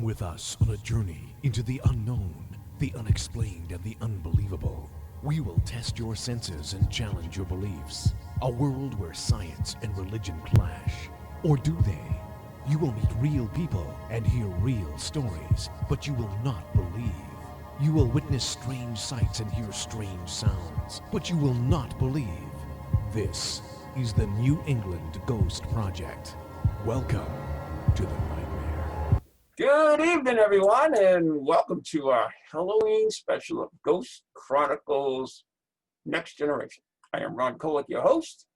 Come with us on a journey into the unknown, the unexplained, and the unbelievable. We will test your senses and challenge your beliefs. A world where science and religion clash. Or do they? You will meet real people and hear real stories, but you will not believe. You will witness strange sights and hear strange sounds, but you will not believe. This is the New England Ghost Project. Welcome to the nightmare. Good evening, everyone, and welcome to our Halloween special of Ghost Chronicles Next Generation. I am Ron Kolek, your host,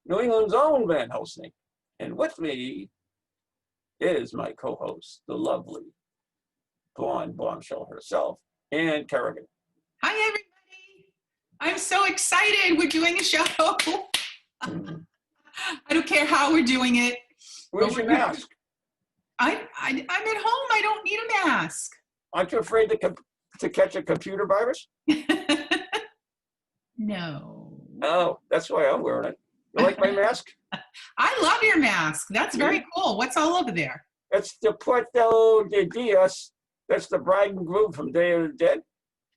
New England's own Van Helsing, and with me is my co-host, the lovely blonde Bombshell herself, Anne Kerrigan. Hi, everybody. I'm so excited. We're doing a show. I don't care how we're doing it. Where's your mask? I'm at home. I don't need a mask. Aren't you afraid to catch a computer virus? No. Oh, that's why I'm wearing it. You like my mask? I love your mask. That's very cool. What's all over there? It's the Puerto de Dios. That's the bride and groom from Day of the Dead.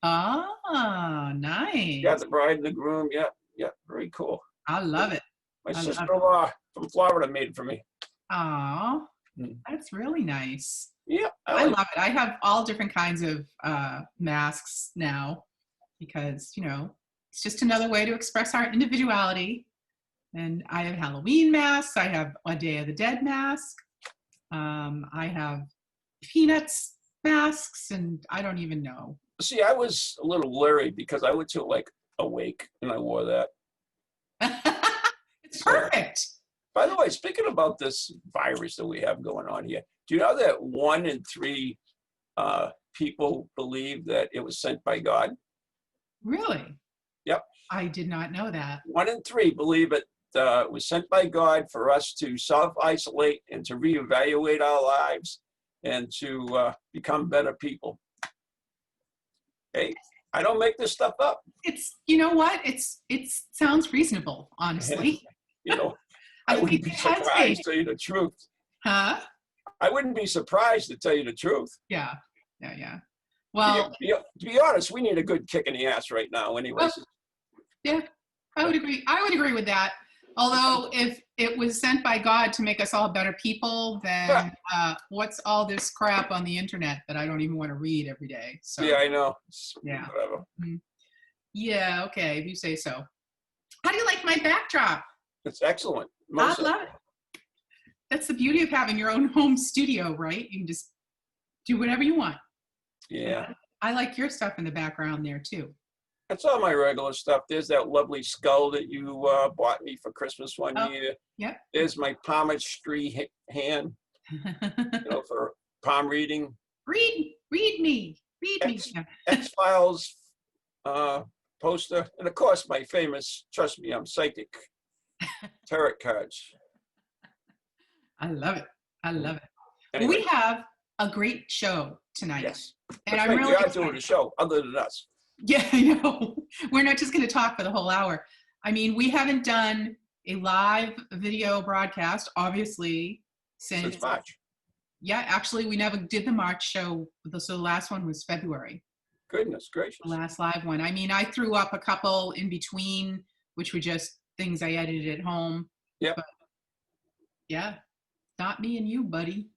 Ah, nice. Yeah, the bride and the groom. Yeah, very cool. I love it. My sister-in-law from Florida made it for me. Aw, that's really nice. Yeah, I love it. I have all different kinds of masks now because, it's just another way to express our individuality. And I have Halloween masks. I have a Day of the Dead mask. I have Peanuts masks, and I don't even know. See, I was a little leery because I went to Awake and I wore that. It's perfect. By the way, speaking about this virus that we have going on here, do you know that 1 in 3 people believe that it was sent by God? Really? Yep. I did not know that. 1 in 3 believe it was sent by God for us to self-isolate and to reevaluate our lives and to become better people. Hey, I don't make this stuff up. You know what? It sounds reasonable, honestly. I wouldn't be surprised to tell you the truth. Huh? I wouldn't be surprised to tell you the truth. Yeah. Well, to be honest, we need a good kick in the ass right now anyways. Yeah, I would agree. I would agree with that. Although if it was sent by God to make us all better people, then what's all this crap on the internet that I don't even want to read every day? So yeah, I know. Yeah. Whatever. Yeah, okay, if you say so. How do you like my backdrop? It's excellent. I love it. That's the beauty of having your own home studio, right? You can just do whatever you want. Yeah. I like your stuff in the background there too. That's all my regular stuff. There's that lovely skull that you bought me for Christmas one year. Yep. There's my palmistry hand, for palm reading. Read me. X-Files poster. And of course, my famous, trust me, I'm psychic, tarot cards. I love it. Anyway. We have a great show tonight. Yes. And I'm right. really We are excited. doing a show other than us. Yeah, I know. We're not just going to talk for the whole hour. I mean, we haven't done a live video broadcast, obviously, since March. Yeah, actually, we never did the March show. So the last one was February. Goodness gracious. The last live one. I mean, I threw up a couple in between, which were just things I edited at home. Yeah. Yeah. Not me and you, buddy.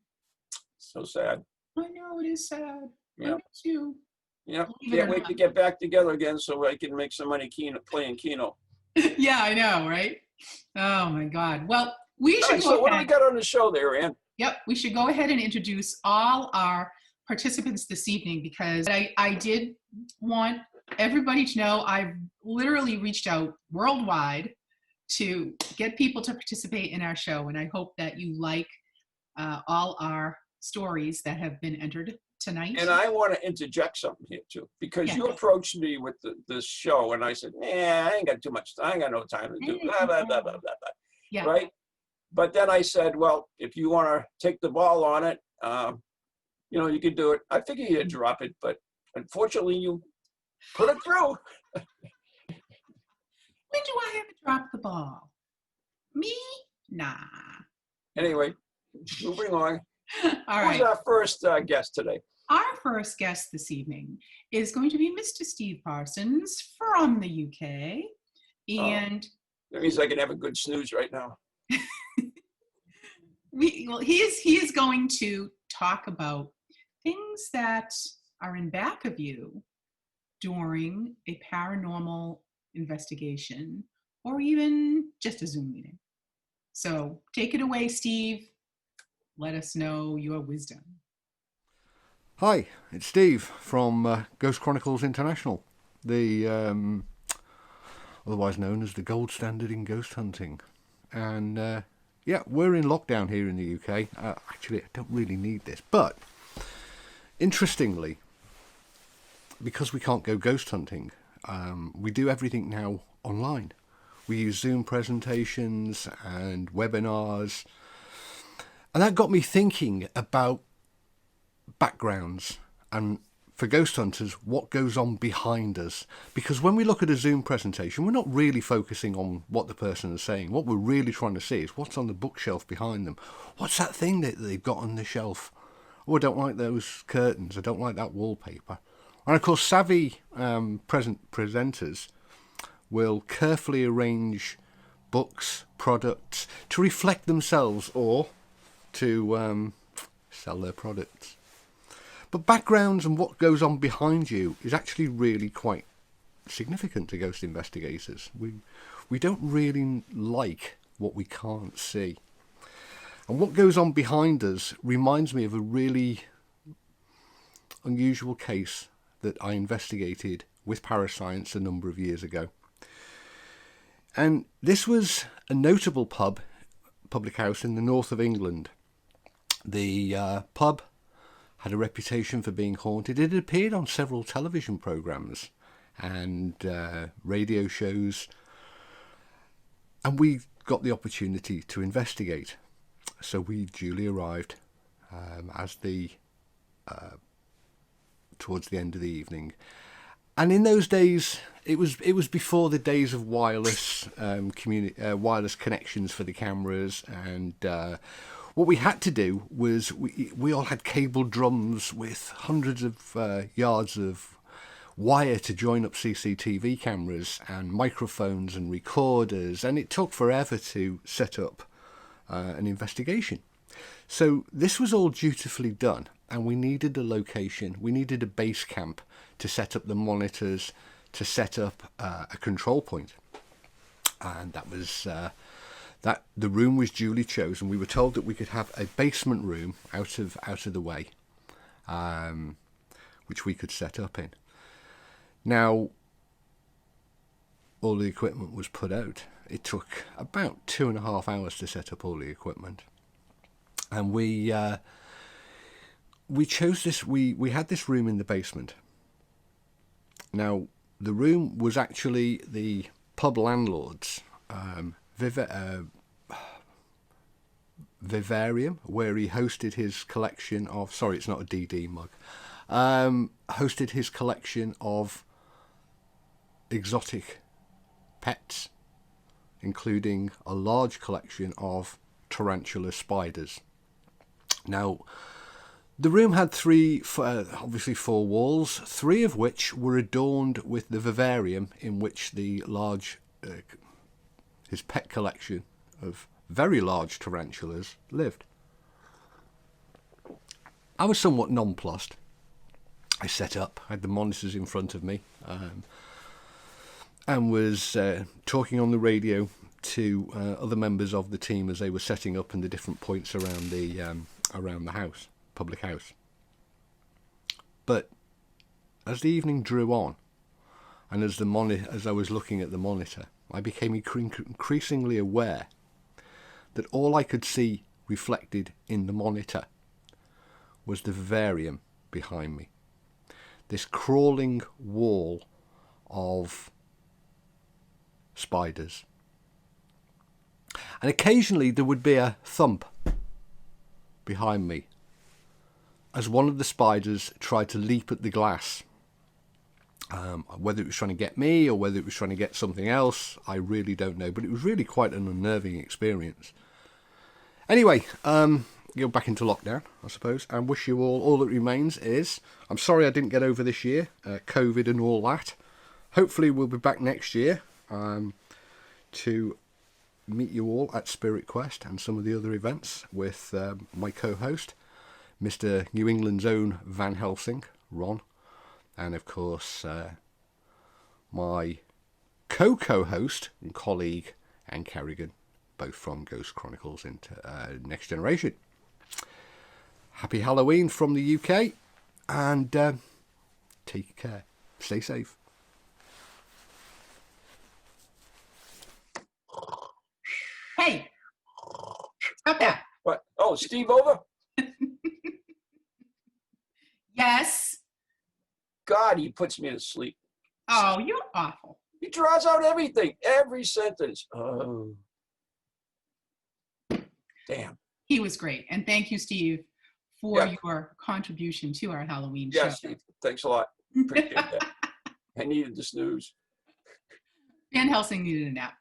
So sad. I know, it is sad. Yeah. I miss you. Yeah. Can't wait to get back together again so I can make some money playing Keno. Yeah, I know, right? Oh, my God. Well, we should go So ahead. what do we got on the show there, Ann? Yep, we should go ahead and introduce all our participants this evening because I did want everybody to know I've literally reached out worldwide to get people to participate in our show, and I hope that you like all our stories that have been entered tonight. And I want to interject something here too, because you approached me with this show, and I said, I ain't got too much time. I ain't got no time to do blah, blah, blah, blah, blah, blah. Yeah. Right? But then I said, well, if you want to take the ball on it, you could do it. I figured you'd drop it, but unfortunately you put it through. When do I ever drop the ball? Me? Nah. Anyway, moving on. All Who's right. our first guest today? Our first guest this evening is going to be Mr. Steve Parsons from the UK. And That means I can have a good snooze right now. he is going to talk about things that are in back of you during a paranormal investigation or even just a Zoom meeting. So take it away, Steve. Let us know your wisdom. Hi, it's Steve from Ghost Chronicles International, the otherwise known as the gold standard in ghost hunting. And yeah, we're in lockdown here in the UK. Actually, I don't really need this, but interestingly, because we can't go ghost hunting, we do everything now online. We use Zoom presentations and webinars, and that got me thinking about backgrounds and, for ghost hunters, what goes on behind us. Because when we look at a Zoom presentation, we're not really focusing on what the person is saying. What we're really trying to see is what's on the bookshelf behind them. What's that thing that they've got on the shelf? Oh, I don't like those curtains. I don't like that wallpaper. And of course, savvy presenters will carefully arrange books, products to reflect themselves or to sell their products. But backgrounds and what goes on behind you is actually really quite significant to ghost investigators. We don't really like what we can't see. And what goes on behind us reminds me of a really unusual case that I investigated with Parascience a number of years ago. And this was a notable public house in the north of England. The pub had a reputation for being haunted. It had appeared on several television programmes and radio shows, and we got the opportunity to investigate. So we duly arrived towards the end of the evening. And in those days, it was before the days of wireless wireless connections for the cameras, and what we had to do was we all had cable drums with hundreds of yards of wire to join up CCTV cameras and microphones and recorders, and it took forever to set up an investigation. So this was all dutifully done, and we needed a location, we needed a base camp to set up the monitors, to set up a control point. And that was that the room was duly chosen. We were told that we could have a basement room out of the way, which we could set up in. Now, all the equipment was put out. It took about 2.5 hours to set up all the equipment, and we chose this. We had this room in the basement. Now, the room was actually the pub landlord's vivarium, where he hosted his collection of, sorry, it's not a DD mug, hosted his collection of exotic pets, including a large collection of tarantula spiders. Now, the room had obviously four walls, three of which were adorned with the vivarium in which the large, his pet collection of very large tarantulas lived. I was somewhat nonplussed. I set up, I had the monitors in front of me, and was talking on the radio to other members of the team as they were setting up in the different points around the house, public house. But as the evening drew on, and as I was looking at the monitor, I became increasingly aware that all I could see reflected in the monitor was the vivarium behind me. This crawling wall of spiders. And occasionally there would be a thump behind me as one of the spiders tried to leap at the glass. Whether it was trying to get me or whether it was trying to get something else, I really don't know. But it was really quite an unnerving experience. Anyway, go back into lockdown, I suppose, and wish you all that remains is, I'm sorry I didn't get over this year, COVID and all that. Hopefully we'll be back next year to meet you all at Spirit Quest and some of the other events with my co-host, Mr. New England's own Van Helsing, Ron, and of course my co-host and colleague, Anne Kerrigan, both from Ghost Chronicles into Next Generation. Happy Halloween from the UK, and take care. Stay safe. Hey, stop that. What? Oh, Steve over? Yes. God, he puts me to sleep. Oh, you're awful. He draws out everything, every sentence. Oh. Damn. He was great. And thank you, Steve, for your contribution to our Halloween show. Yeah, Steve. Thanks a lot. Appreciate that. I needed the snooze. Van Helsing needed a nap.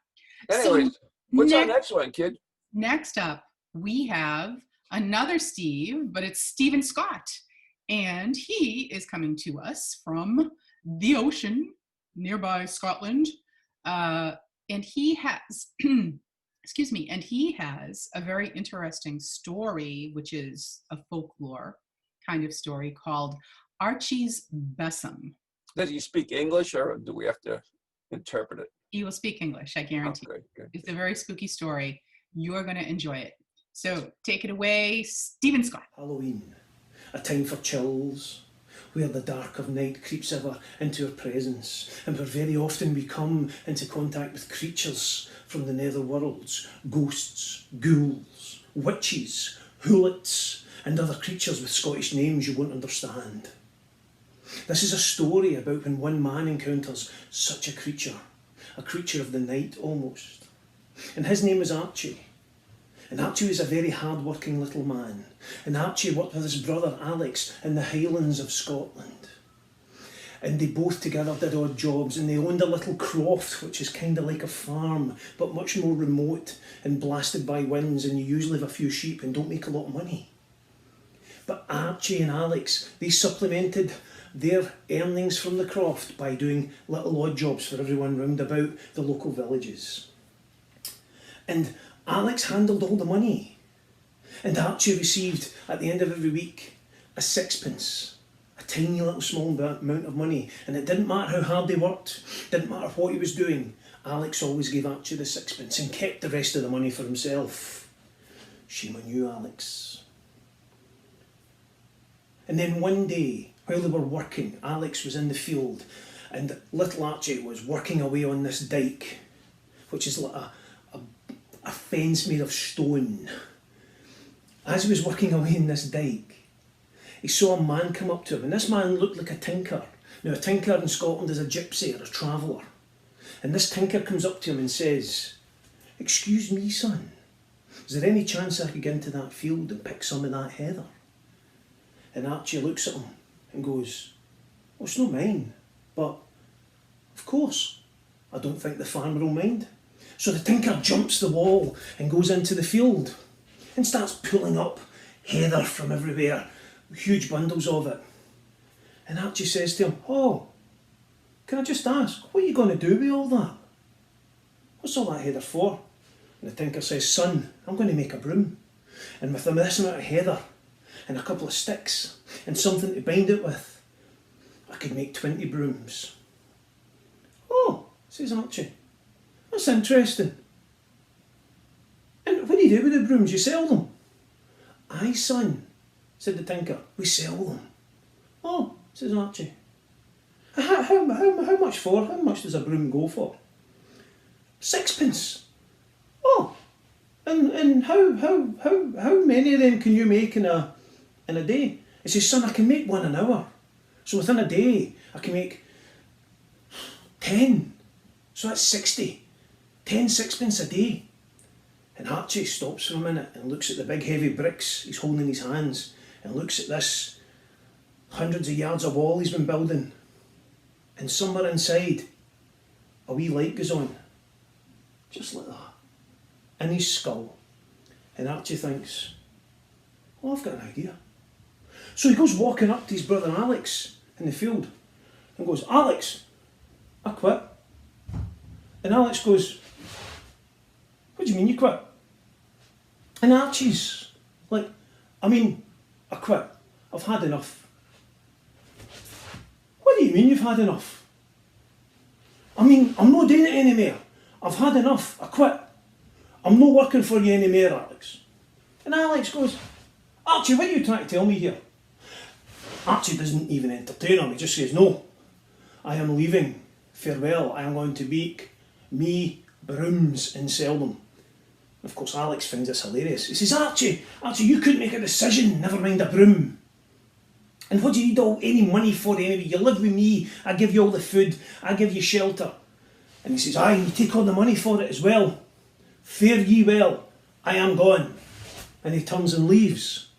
Anyways, what's our next one, kid? Next up, we have another Steve, but it's Stephen Scott. And he is coming to us from the ocean nearby Scotland. And he has, excuse me, and he has a very interesting story, which is a folklore kind of story called Archie's Besom. Does he speak English, or do we have to interpret it? He will speak English, I guarantee. Oh, good. It's a very spooky story. You're going to enjoy it. So take it away, Stephen Scott. Halloween, a time for chills, where the dark of night creeps ever into our presence, and where very often we come into contact with creatures from the nether worlds, ghosts, ghouls, witches, hoolits, and other creatures with Scottish names you won't understand. This is a story about when one man encounters such a creature of the night almost. And his name is Archie. And Archie was a very hard-working little man. And Archie worked with his brother Alex in the Highlands of Scotland. And they both together did odd jobs, and they owned a little croft, which is kind of like a farm, but much more remote and blasted by winds, and you usually have a few sheep and don't make a lot of money. But Archie and Alex, they supplemented their earnings from the croft by doing little odd jobs for everyone round about the local villages. And Alex handled all the money, and Archie received at the end of every week a sixpence, a tiny little small amount of money, and it didn't matter how hard they worked, didn't matter what he was doing, Alex always gave Archie the sixpence and kept the rest of the money for himself. Shame on you, Alex. And then one day, while they were working, Alex was in the field, and little Archie was working away on this dike, which is like a fence made of stone. As he was working away in this dike, he saw a man come up to him, and this man looked like a tinker. Now, a tinker in Scotland is a gypsy or a traveller. And this tinker comes up to him and says, "Excuse me, son, is there any chance I could get into that field and pick some of that heather?" And Archie looks at him and goes, "Well, it's not mine, but of course, I don't think the farmer will mind." So the tinker jumps the wall and goes into the field and starts pulling up heather from everywhere, huge bundles of it. And Archie says to him, "Oh, can I just ask, what are you going to do with all that? What's all that heather for?" And the tinker says, "Son, I'm going to make a broom. And with this amount of heather and a couple of sticks and something to bind it with, I could make 20 brooms." "Oh," says Archie, "that's interesting. And what do you do with the brooms? You sell them?" "Aye, son," said the tinker, "we sell them." "Oh," says Archie, how much for? How much does a broom go for?" "Sixpence." "Oh, and how many of them can you make in a day?" He says, "Son, I can make one an hour. So within a day, I can make 10. So that's 60. 10 sixpence a day." And Archie stops for a minute and looks at the big heavy bricks he's holding in his hands, and looks at this hundreds of yards of wall he's been building. And somewhere inside, a wee light goes on, just like that, in his skull. And Archie thinks, Oh, I've got an idea. So he goes walking up to his brother Alex in the field and goes, Alex, I quit. And Alex goes, what do you mean you quit? And Archie's like, I quit. I've had enough. What do you mean you've had enough? I'm not doing it anymore. I've had enough. I quit. I'm not working for you anymore, Alex. And Alex goes, Archie, what are you trying to tell me here? Archie doesn't even entertain him. He just says, no, I am leaving. Farewell. I am going to make me brooms and sell them. Of course, Alex finds this hilarious. He says, Archie, you couldn't make a decision, never mind a broom. And what do you need any money for anyway? You live with me, I give you all the food, I give you shelter. And he says, aye, and you take all the money for it as well. Fare ye well, I am gone. And he turns and leaves.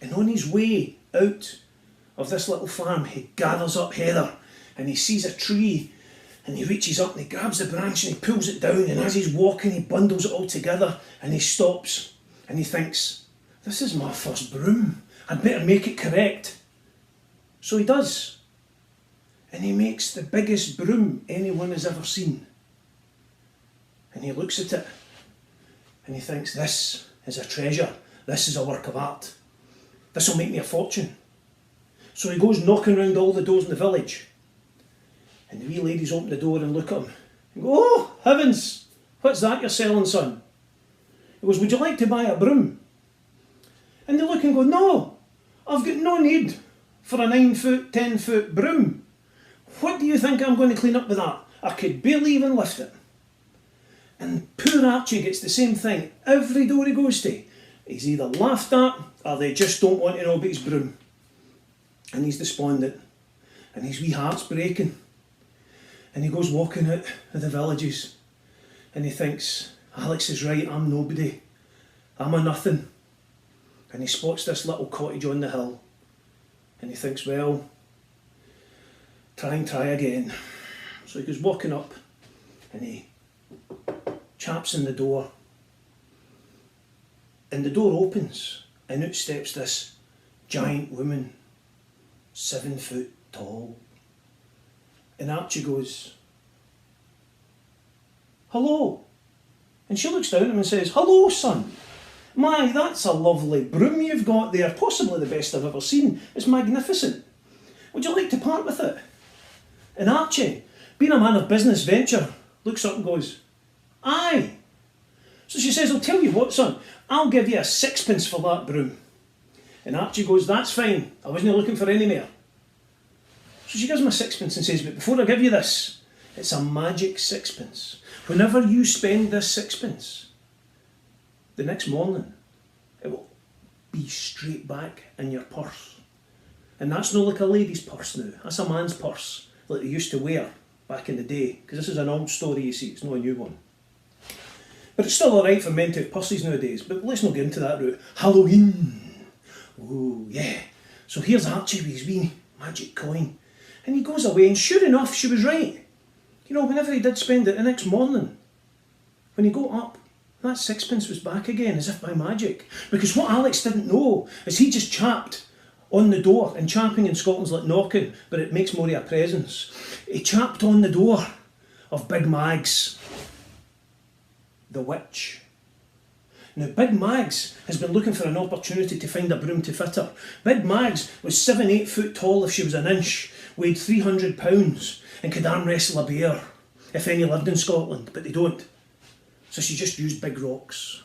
And on his way out of this little farm, he gathers up heather and he sees a tree and he reaches up and he grabs the branch and he pulls it down, and as he's walking he bundles it all together and he stops and he thinks, this is my first broom, I'd better make it correct. So he does. And he makes the biggest broom anyone has ever seen. And he looks at it and he thinks, this is a treasure, this is a work of art. This will make me a fortune. So he goes knocking around all the doors in the village. And the wee ladies open the door and look at him and go, oh, heavens, what's that you're selling, son? He goes, would you like to buy a broom? And they look and go, no, I've got no need for a 9-foot, 10-foot broom. What do you think I'm going to clean up with that? I could barely even lift it. And poor Archie gets the same thing every door he goes to. He's either laughed at or they just don't want to know about his broom. And he's despondent. And his wee heart's breaking. And he goes walking out of the villages. And he thinks, Alex is right, I'm nobody. I'm a nothing. And he spots this little cottage on the hill. And he thinks, well, try again. So he goes walking up and he chaps on the door. And the door opens and out steps this giant woman, 7 foot tall. And Archie goes, hello. And she looks down at him and says, hello, son. My, that's a lovely broom you've got there, possibly the best I've ever seen. It's magnificent. Would you like to part with it? And Archie, being a man of business venture, looks up and goes, aye. So she says, I'll tell you what, son, I'll give you a 6pence for that broom. And Archie goes, that's fine, I wasn't looking for any more. So she gives him a 6pence and says, but before I give you this, it's a magic 6pence. Whenever you spend this 6pence, the next morning, it will be straight back in your purse. And that's not like a lady's purse now, that's a man's purse, like they used to wear back in the day. Because this is an old story, you see, it's not a new one. But it's still alright for men to have purses nowadays, but let's not get into that route. Halloween! Oh, yeah. So here's Archie with his wee magic coin. And he goes away, and sure enough, she was right. You know, whenever he did spend it the next morning, when he got up, that 6pence was back again, as if by magic. Because what Alex didn't know is he just chapped on the door, and chapping in Scotland's like knocking, but it makes more of a presence. He chapped on the door of Big Mags, the witch. Now, Big Mags has been looking for an opportunity to find a broom to fit her. Big Mags was 7-8 foot tall if she was an inch, weighed 300 pounds, and could arm wrestle a bear, if any lived in Scotland, but they don't. So she just used big rocks.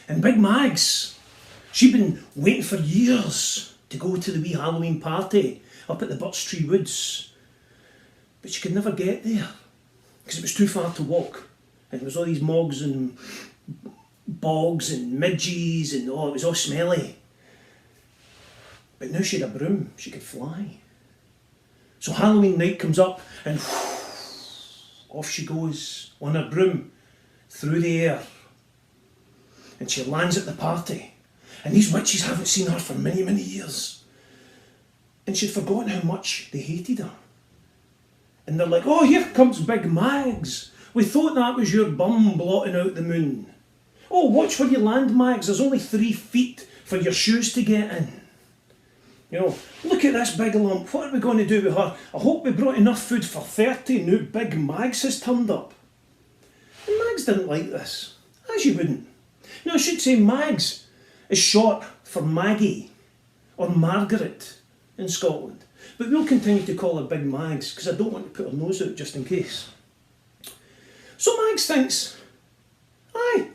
And Big Mags, she'd been waiting for years to go to the wee Halloween party up at the Birch Tree Woods. But she could never get there, because it was too far to walk. And there was all these mogs and bogs and midges and it was all smelly. But now she had a broom, she could fly. So Halloween night comes up and off she goes on her broom through the air. And she lands at the party. And these witches haven't seen her for many, many years. And she'd forgotten how much they hated her. And they're like, oh, here comes Big Mags. We thought that was your bum blotting out the moon. Oh, watch where you land, Mags. There's only 3 feet for your shoes to get in. You know, look at this big lump. What are we going to do with her? I hope we brought enough food for 30. Now big Mags has turned up. And Mags didn't like this, as you wouldn't. Now I should say Mags is short for Maggie or Margaret in Scotland. But we'll continue to call her Big Mags because I don't want to put her nose out just in case. So Mags thinks, aye,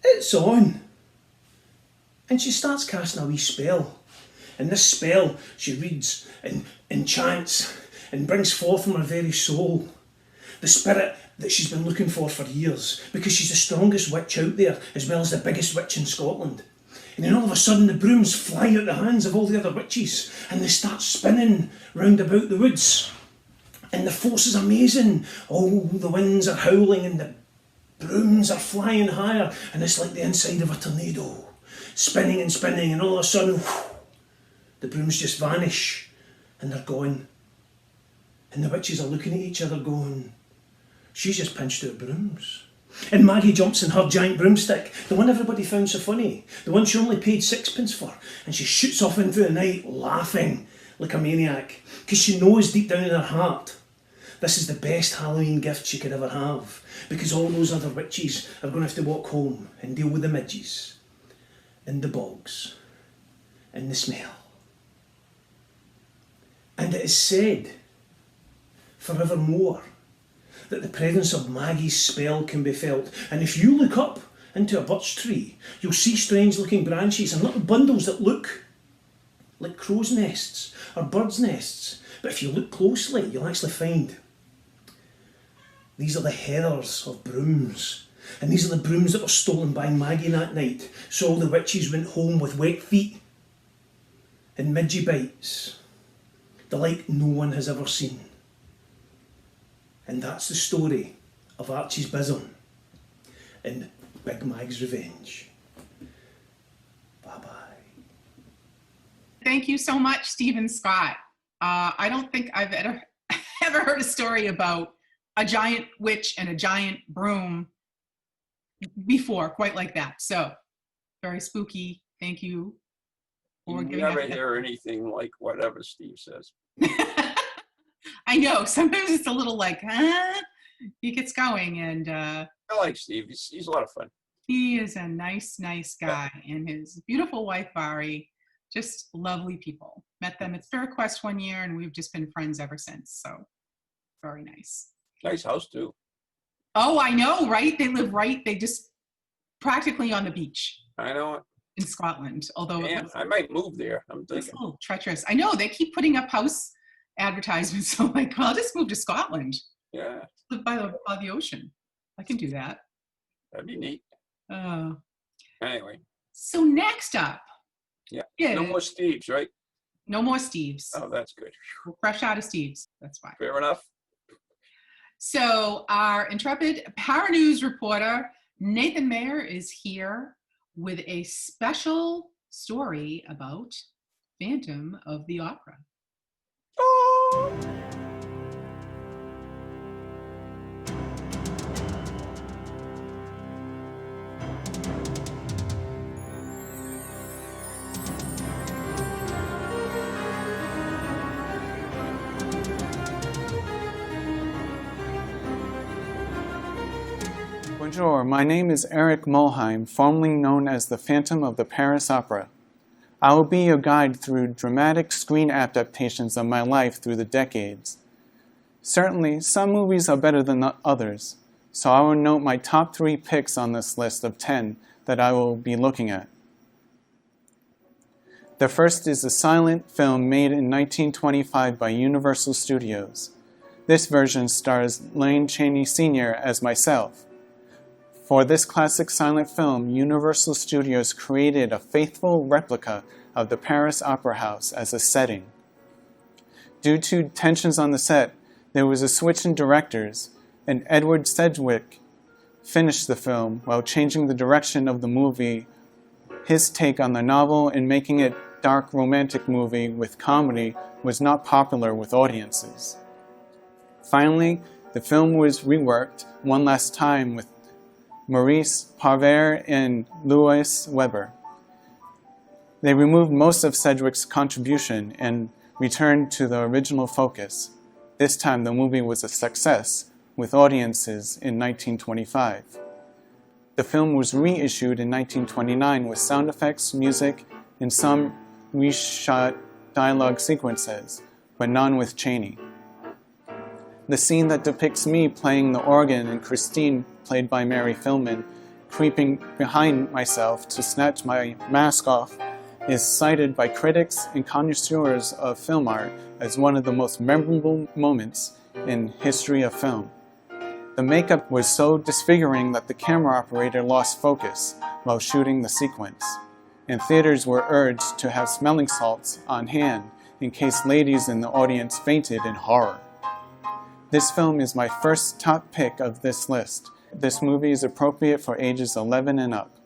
it's on. And she starts casting a wee spell. And this spell she reads and enchants and brings forth from her very soul the spirit that she's been looking for years, because she's the strongest witch out there as well as the biggest witch in Scotland. And then all of a sudden the brooms fly out the hands of all the other witches and they start spinning round about the woods. And the force is amazing. Oh, the winds are howling and the brooms are flying higher and it's like the inside of a tornado. Spinning and spinning, and all of a sudden, the brooms just vanish and they're gone. And the witches are looking at each other going, she's just pinched out brooms. And Maggie jumps in her giant broomstick, the one everybody found so funny, the one she only paid 6p for, and she shoots off into the night laughing like a maniac, because she knows deep down in her heart this is the best Halloween gift she could ever have, because all those other witches are going to have to walk home and deal with the midges and the bogs and the smell. And it is said forevermore that the presence of Maggie's spell can be felt. And if you look up into a birch tree, you'll see strange looking branches and little bundles that look like crow's nests or birds' nests. But if you look closely, you'll actually find these are the heathers of brooms. And these are the brooms that were stolen by Maggie that night. So all the witches went home with wet feet and midgie bites, the like no one has ever seen. And that's the story of Archie's Bizzon and Big Mag's Revenge. Bye-bye. Thank you so much, Stephen Scott. I don't think I've ever heard a story about a giant witch and a giant broom before, quite like that. So, very spooky. Thank you. You never hear anything like whatever Steve says. I know. Sometimes it's a little like, huh? He gets going, and I like Steve. He's a lot of fun. he is a nice guy. And his beautiful wife, Bari, just lovely people. Met them at Spirit Quest one year, and we've just been friends ever since. So, very nice. Nice house, too. Oh, I know, right? They live they just practically on the beach I know it. in Scotland. Although Man, I might move there. I'm it's thinking. a little treacherous. I know, they keep putting up house advertisements. So I'm like, well, I'll just move to Scotland. Yeah, Live by the ocean. I can do that. that'd be neat. Uh, Anyway, so next up. Yeah. is- no more Steves, right? No more Steves. Oh, that's good. We're fresh out of Steves. That's fine. Fair enough. So our intrepid Paranews reporter, Nathan Mayer, is here with a special story about Phantom of the Opera. Oh. Bonjour, my name is Eric Mulheim, formerly known as the Phantom of the Paris Opera. I will be your guide through dramatic screen adaptations of my life through the decades. Certainly, some movies are better than others, so I will note my top 3 picks on this list of 10 that I will be looking at. The first is a silent film made in 1925 by Universal Studios. This version stars Lane Chaney Sr. as myself. For this classic silent film, Universal Studios created a faithful replica of the Paris Opera House as a setting. Due to tensions on the set, there was a switch in directors, and Edward Sedgwick finished the film while changing the direction of the movie. His take on the novel and making it dark romantic movie with comedy was not popular with audiences. Finally, the film was reworked one last time with Maurice Parver and Louis Weber. They removed most of Sedgwick's contribution and returned to the original focus. This time the movie was a success, with audiences in 1925. The film was reissued in 1929 with sound effects, music, and some reshot dialogue sequences, but none with Chaney. The scene that depicts me playing the organ and Christine, played by Mary Filman, creeping behind myself to snatch my mask off is cited by critics and connoisseurs of film art as one of the most memorable moments in history of film. The makeup was so disfiguring that the camera operator lost focus while shooting the sequence, and theaters were urged to have smelling salts on hand in case ladies in the audience fainted in horror. This film is my first top pick of this list. This movie is appropriate for ages 11 and up.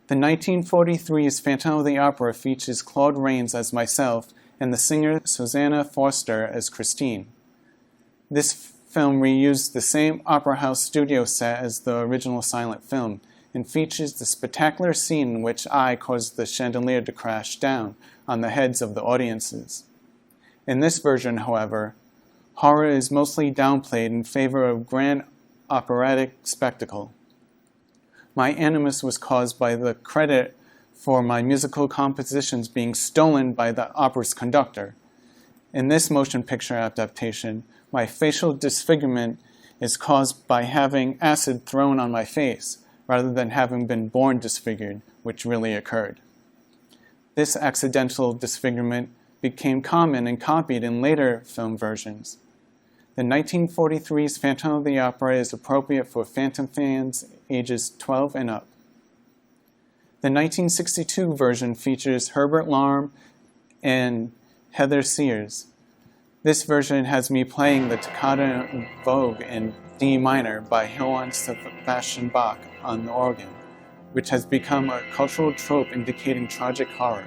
The 1943's Phantom of the Opera features Claude Rains as myself and the singer Susanna Foster as Christine. This film reused the same opera house studio set as the original silent film and features the spectacular scene in which I caused the chandelier to crash down on the heads of the audiences. In this version, however, horror is mostly downplayed in favor of grand operatic spectacle. My animus was caused by the credit for my musical compositions being stolen by the opera's conductor. In this motion picture adaptation, my facial disfigurement is caused by having acid thrown on my face, rather than having been born disfigured, which really occurred. This accidental disfigurement became common and copied in later film versions. The 1943's Phantom of the Opera is appropriate for Phantom fans ages 12 and up. The 1962 version features Herbert Lorre and Heather Sears. This version has me playing the Toccata Vogue in D minor by Johann Sebastian Bach on the organ, which has become a cultural trope indicating tragic horror.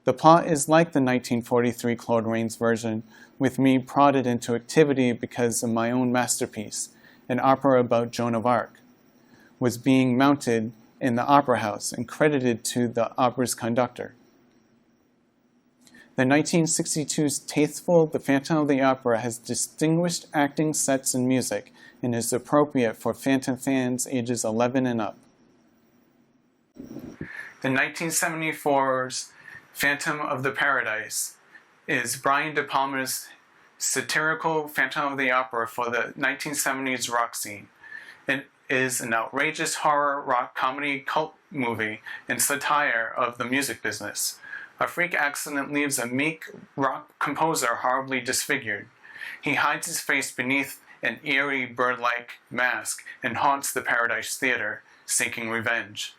The plot is like the 1943 Claude Rains version, with me prodded into activity because of my own masterpiece, an opera about Joan of Arc, was being mounted in the opera house and credited to the opera's conductor. The 1962's tasteful The Phantom of the Opera has distinguished acting, sets, and music, and is appropriate for Phantom fans ages 11 and up. The 1974's Phantom of the Paradise is Brian De Palma's satirical Phantom of the Opera for the 1970s rock scene. It is an outrageous horror rock comedy cult movie and satire of the music business. A freak accident leaves a meek rock composer horribly disfigured. He hides his face beneath an eerie bird-like mask and haunts the Paradise Theater, seeking revenge.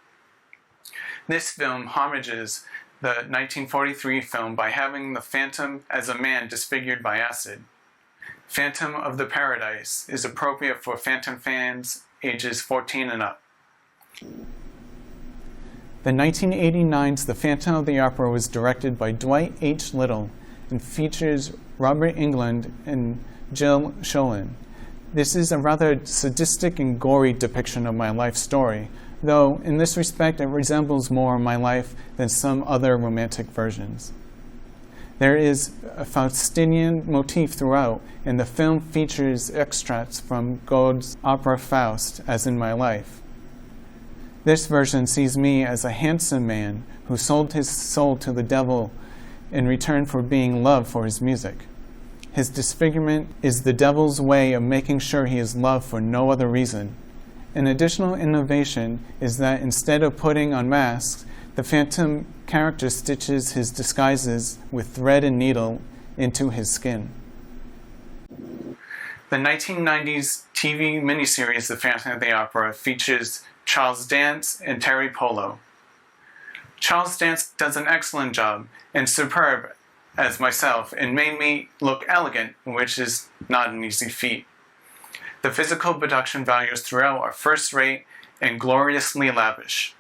This film homages the 1943 film by having the Phantom as a man disfigured by acid. Phantom of the Paradise is appropriate for Phantom fans ages 14 and up. The 1989's The Phantom of the Opera was directed by Dwight H. Little and features Robert Englund and Jill Schoelen. This is a rather sadistic and gory depiction of my life story, though in this respect it resembles more my life than some other romantic versions. There is a Faustian motif throughout, and the film features extracts from Gode's opera Faust, as in my life. This version sees me as a handsome man who sold his soul to the devil in return for being loved for his music. His disfigurement is the devil's way of making sure he is loved for no other reason. An additional innovation is that instead of putting on masks, the Phantom character stitches his disguises with thread and needle into his skin. The 1990s TV miniseries The Phantom of the Opera features Charles Dance and Terry Polo. Charles Dance does an excellent job and superb as myself and made me look elegant, which is not an easy feat. The physical production values throughout are first-rate and gloriously lavish.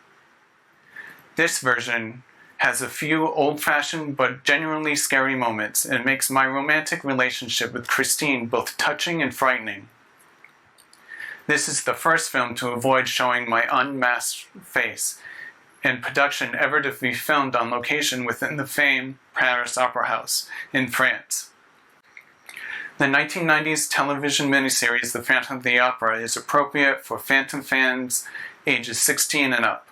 This version has a few old-fashioned but genuinely scary moments and makes my romantic relationship with Christine both touching and frightening. This is the first film to avoid showing my unmasked face, and production ever to be filmed on location within the famed Paris Opera House in France. The 1990s television miniseries The Phantom of the Opera is appropriate for Phantom fans ages 16 and up.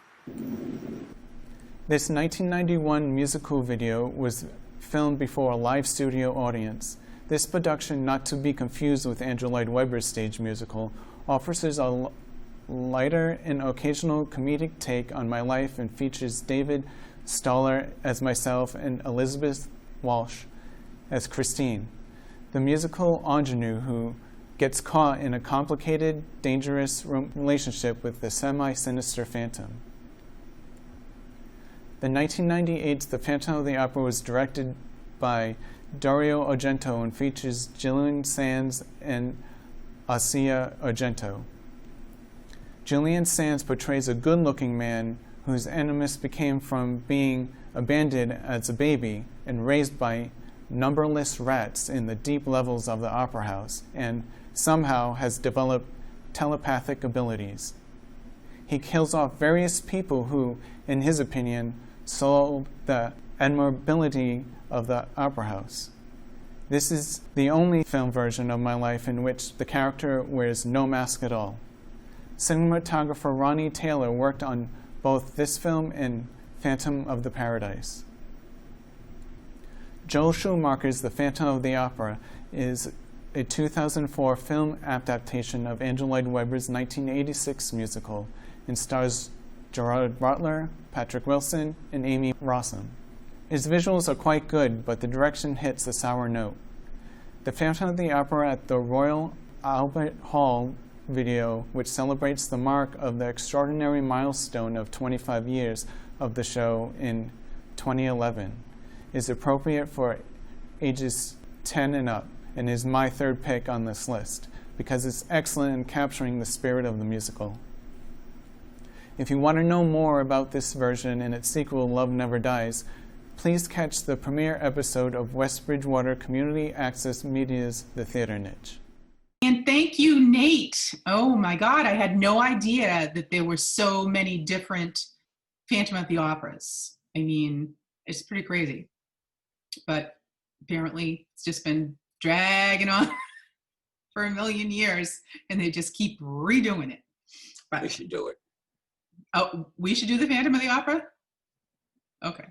This 1991 musical video was filmed before a live studio audience. This production, not to be confused with Andrew Lloyd Webber's stage musical, offers a lighter and occasional comedic take on my life and features David Stoller as myself and Elizabeth Walsh as Christine, the musical ingenue who gets caught in a complicated, dangerous relationship with the semi-sinister Phantom. The 1998 The Phantom of the Opera was directed by Dario Argento and features Julian Sands and Asia Argento. Julian Sands portrays a good-looking man whose animus became from being abandoned as a baby and raised by numberless rats in the deep levels of the opera house, and somehow has developed telepathic abilities. He kills off various people who, in his opinion, sold the admirability of the opera house. This is the only film version of my life in which the character wears no mask at all. Cinematographer Ronnie Taylor worked on both this film and Phantom of the Paradise. Joel Schumacher's The Phantom of the Opera is a 2004 film adaptation of Andrew Lloyd Webber's 1986 musical and stars Gerard Butler, Patrick Wilson, and Amy Rossum. His visuals are quite good, but the direction hits a sour note. The Phantom of the Opera at the Royal Albert Hall video, which celebrates the mark of the extraordinary milestone of 25 years of the show in 2011, is appropriate for ages 10 and up, and is my third pick on this list, because it's excellent in capturing the spirit of the musical. If you want to know more about this version and its sequel, Love Never Dies, please catch the premiere episode of West Bridgewater Community Access Media's The Theater Niche. And thank you, Nate. Oh my God, I had no idea that there were so many different Phantom of the Operas. I mean, it's pretty crazy. But apparently it's just been dragging on for a million years, and they just keep redoing it. But, We should do it. oh, we should do the Phantom of the Opera? Okay.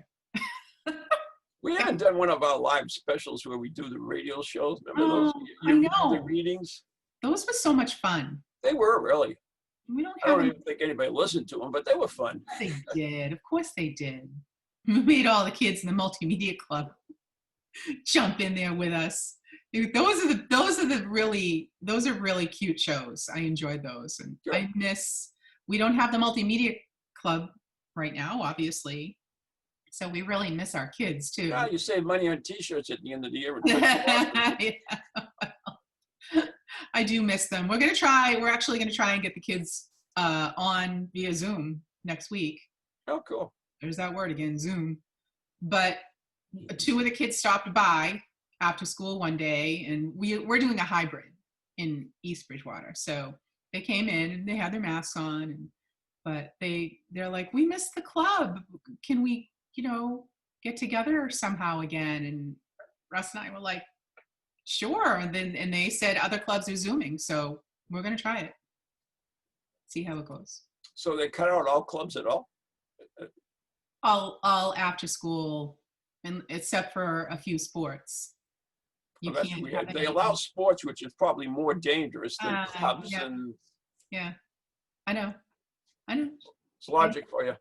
We haven't done one of our live specials where we do the radio shows. Remember those? I know. The readings? Those were so much fun. They were really. We don't I have don't them. even think anybody listened to them, but they were fun. They did. Of course they did. We made all the kids in the multimedia club jump in there with us. Those are really cute shows. I enjoyed those, and Sure. I miss. We don't have the multimedia club right now, obviously, so we really miss our kids too. Now you save money on T-shirts at the end of the year. Yeah, well, I do miss them. We're actually gonna try and get the kids on via Zoom next week. Oh, cool. There's that word again, Zoom. But two of the kids stopped by after school one day, and we're doing a hybrid in East Bridgewater. So they came in and they had their masks on, but they're like, we missed the club. Can we, get together somehow again? And Russ and I were like, sure. And they said other clubs are Zooming, so we're gonna try it. See how it goes. So they cut out all clubs at all? All after school, and except for a few sports. You Well, that's can't weird. have They any- allow sports, which is probably more dangerous than clubs, yeah. and Yeah, I know. it's logic for you.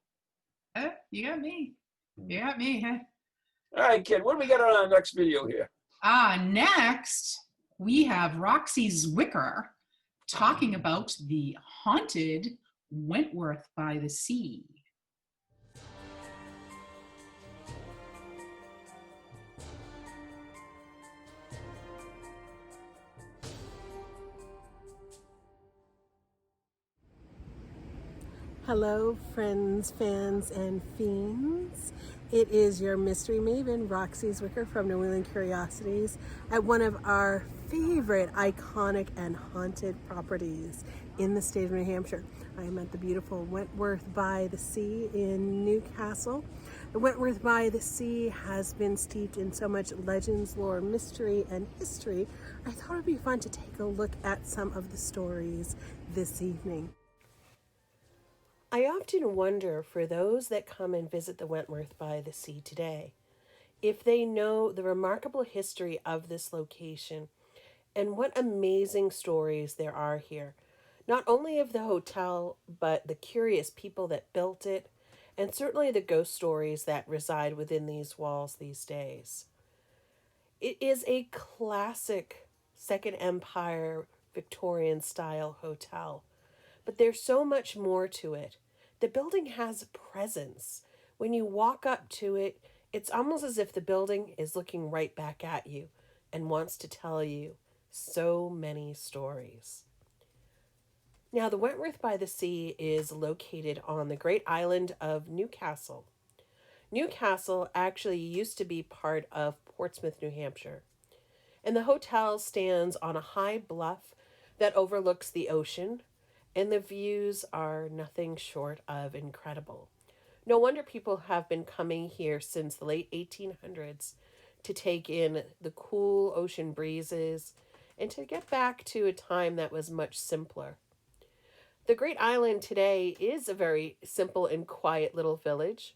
You got me. Huh? All right, kid, what do we got on our next video here? Next, we have Roxy Zwicker talking about the haunted Wentworth by the Sea. Hello, friends, fans, and fiends. It is your mystery maven, Roxy Zwicker from New England Curiosities, at one of our favorite iconic and haunted properties in the state of New Hampshire. I am at the beautiful Wentworth by the Sea in Newcastle. The Wentworth by the Sea has been steeped in so much legends, lore, mystery, and history. I thought it would be fun to take a look at some of the stories this evening. I often wonder, for those that come and visit the Wentworth by the Sea today, if they know the remarkable history of this location and what amazing stories there are here. Not only of the hotel, but the curious people that built it, and certainly the ghost stories that reside within these walls these days. It is a classic Second Empire Victorian style hotel, but there's so much more to it. The building has a presence. When you walk up to it, it's almost as if the building is looking right back at you and wants to tell you so many stories. Now, the Wentworth by the Sea is located on the great island of Newcastle. Newcastle actually used to be part of Portsmouth, New Hampshire, and the hotel stands on a high bluff that overlooks the ocean, and the views are nothing short of incredible. No wonder people have been coming here since the late 1800s to take in the cool ocean breezes and to get back to a time that was much simpler. The Great Island today is a very simple and quiet little village.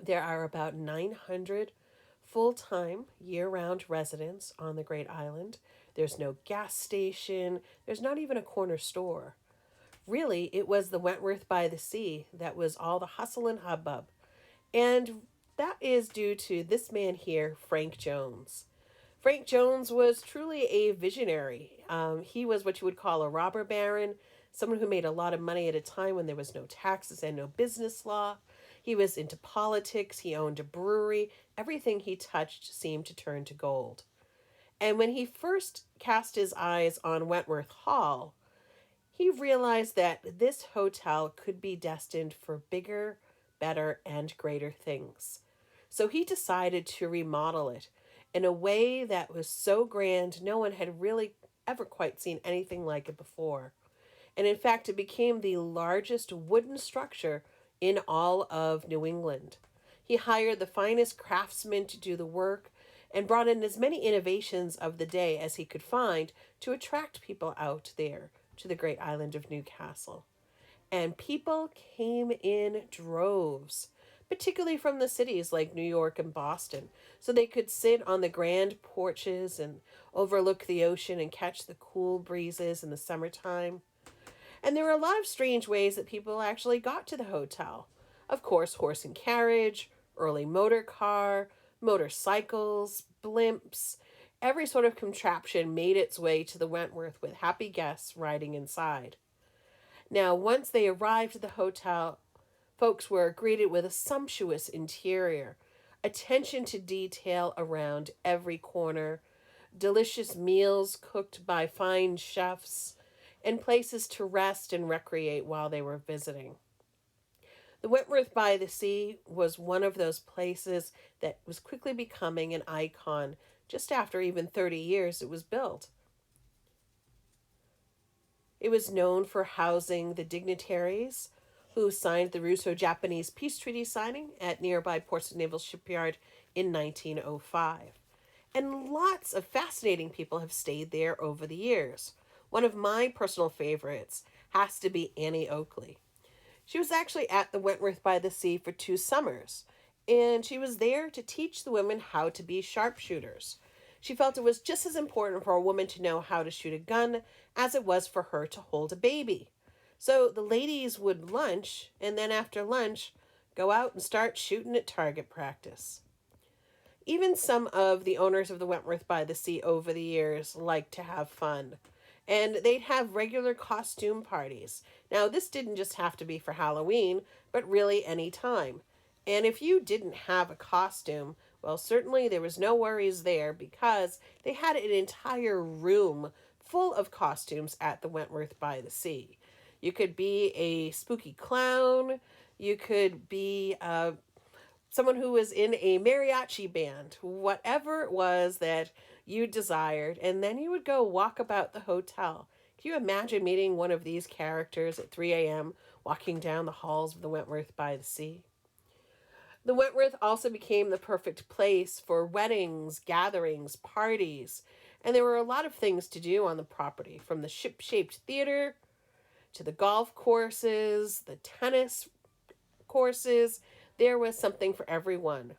There are about 900 full-time, year-round residents on the Great Island. There's no gas station. There's not even a corner store. Really, it was the Wentworth by the Sea that was all the hustle and hubbub. And that is due to this man here, Frank Jones. Frank Jones was truly a visionary. He was what you would call a robber baron, someone who made a lot of money at a time when there was no taxes and no business law. He was into politics. He owned a brewery. Everything he touched seemed to turn to gold. And when he first cast his eyes on Wentworth Hall, he realized that this hotel could be destined for bigger, better, and greater things. So he decided to remodel it in a way that was so grand no one had really ever quite seen anything like it before. And in fact, it became the largest wooden structure in all of New England. He hired the finest craftsmen to do the work and brought in as many innovations of the day as he could find to attract people out there to the great island of Newcastle. And people came in droves, particularly from the cities like New York and Boston, so they could sit on the grand porches and overlook the ocean and catch the cool breezes in the summertime. And there were a lot of strange ways that people actually got to the hotel. Of course, horse and carriage, early motor car, motorcycles, blimps. Every sort of contraption made its way to the Wentworth with happy guests riding inside. Now, once they arrived at the hotel, folks were greeted with a sumptuous interior, attention to detail around every corner, delicious meals cooked by fine chefs, and places to rest and recreate while they were visiting. The Wentworth by the Sea was one of those places that was quickly becoming an icon just after even 30 years it was built. It was known for housing the dignitaries who signed the Russo-Japanese Peace Treaty signing at nearby Portsmouth Naval Shipyard in 1905. And lots of fascinating people have stayed there over the years. One of my personal favorites has to be Annie Oakley. She was actually at the Wentworth by the Sea for 2 summers, and she was there to teach the women how to be sharpshooters. She felt it was just as important for a woman to know how to shoot a gun as it was for her to hold a baby. So the ladies would lunch, and then after lunch, go out and start shooting at target practice. Even some of the owners of the Wentworth by the Sea over the years liked to have fun. And they'd have regular costume parties. Now, this didn't just have to be for Halloween, but really any time. And if you didn't have a costume, well, certainly there was no worries there because they had an entire room full of costumes at the Wentworth by the Sea. You could be a spooky clown. You could be someone who was in a mariachi band, whatever it was that you desired, and then you would go walk about the hotel. Can you imagine meeting one of these characters at 3 a.m., walking down the halls of the Wentworth by the Sea? The Wentworth also became the perfect place for weddings, gatherings, parties, and there were a lot of things to do on the property, from the ship-shaped theater to the golf courses, the tennis courses. There was something for everyone.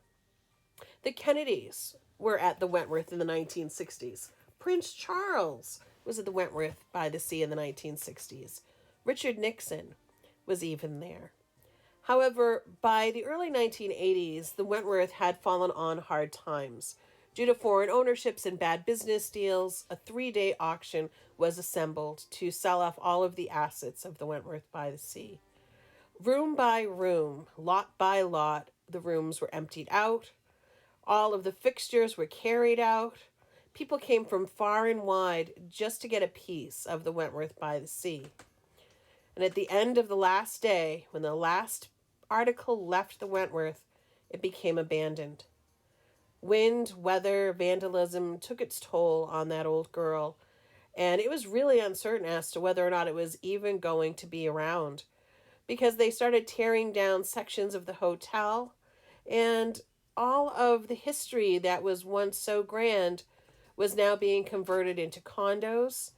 The Kennedys were at the Wentworth in the 1960s. Prince Charles was at the Wentworth by the Sea in the 1960s. Richard Nixon was even there. However, by the early 1980s, the Wentworth had fallen on hard times. Due to foreign ownerships and bad business deals, a 3-day auction was assembled to sell off all of the assets of the Wentworth by the Sea. Room by room, lot by lot, the rooms were emptied out. All of the fixtures were carried out. People came from far and wide just to get a piece of the Wentworth by the Sea. And at the end of the last day, when the last article left the Wentworth, it became abandoned. Wind, weather, vandalism took its toll on that old girl, and it was really uncertain as to whether or not it was even going to be around, because they started tearing down sections of the hotel, and all of the history that was once so grand was now being converted into condos,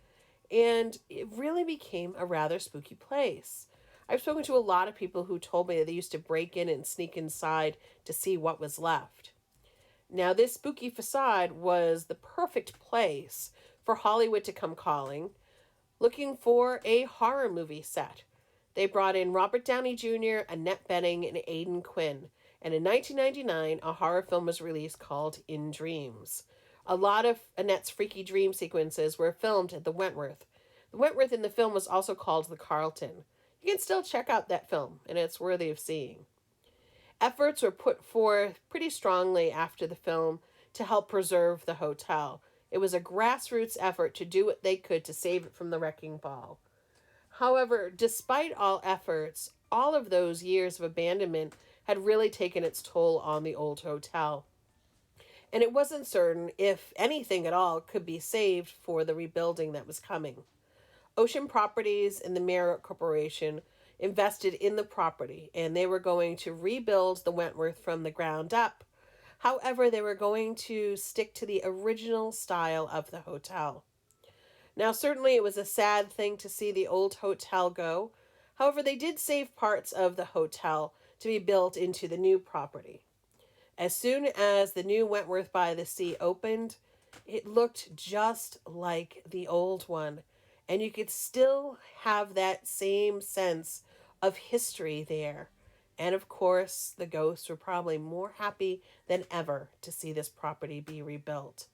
and it really became a rather spooky place. I've spoken to a lot of people who told me that they used to break in and sneak inside to see what was left. Now, this spooky facade was the perfect place for Hollywood to come calling, looking for a horror movie set. They brought in Robert Downey Jr., Annette Bening, and Aidan Quinn. And in 1999, a horror film was released called In Dreams. A lot of Annette's freaky dream sequences were filmed at the Wentworth. The Wentworth in the film was also called the Carlton. You can still check out that film, and it's worthy of seeing. Efforts were put forth pretty strongly after the film to help preserve the hotel. It was a grassroots effort to do what they could to save it from the wrecking ball. However, despite all efforts, all of those years of abandonment had really taken its toll on the old hotel. And it wasn't certain if anything at all could be saved for the rebuilding that was coming. Ocean Properties and the Marriott Corporation invested in the property, and they were going to rebuild the Wentworth from the ground up. However, they were going to stick to the original style of the hotel. Now, certainly it was a sad thing to see the old hotel go. However, they did save parts of the hotel to be built into the new property. As soon as the new Wentworth by the Sea opened, it looked just like the old one, and you could still have that same sense of history there. And of course, the ghosts were probably more happy than ever to see this property be rebuilt.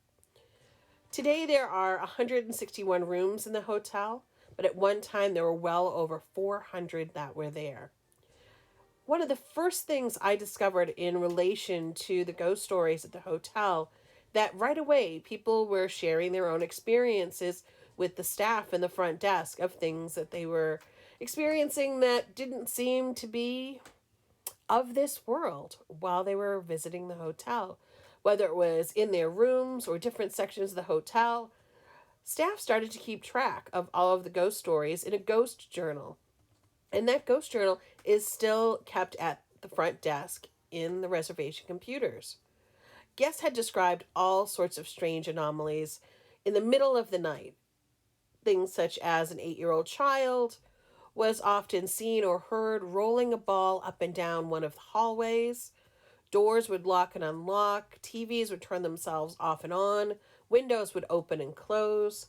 Today there are 161 rooms in the hotel, but at one time there were well over 400 that were there. One of the first things I discovered in relation to the ghost stories at the hotel, that right away people were sharing their own experiences with the staff in the front desk of things that they were experiencing that didn't seem to be of this world while they were visiting the hotel. Whether it was in their rooms or different sections of the hotel, staff started to keep track of all of the ghost stories in a ghost journal. And that ghost journal is still kept at the front desk in the reservation computers. Guests had described all sorts of strange anomalies in the middle of the night. Things such as an 8-year-old child was often seen or heard rolling a ball up and down one of the hallways. Doors would lock and unlock. TVs would turn themselves off and on. Windows would open and close.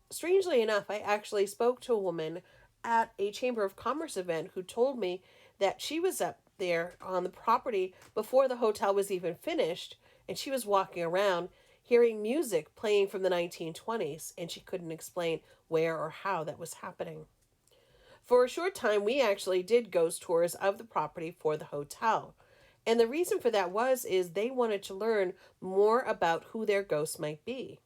Strangely enough, I actually spoke to a woman at a Chamber of Commerce event who told me that she was up there on the property before the hotel was even finished, and she was walking around hearing music playing from the 1920s, and she couldn't explain where or how that was happening. For a short time, we actually did ghost tours of the property for the hotel. And the reason for that is they wanted to learn more about who their ghosts might be.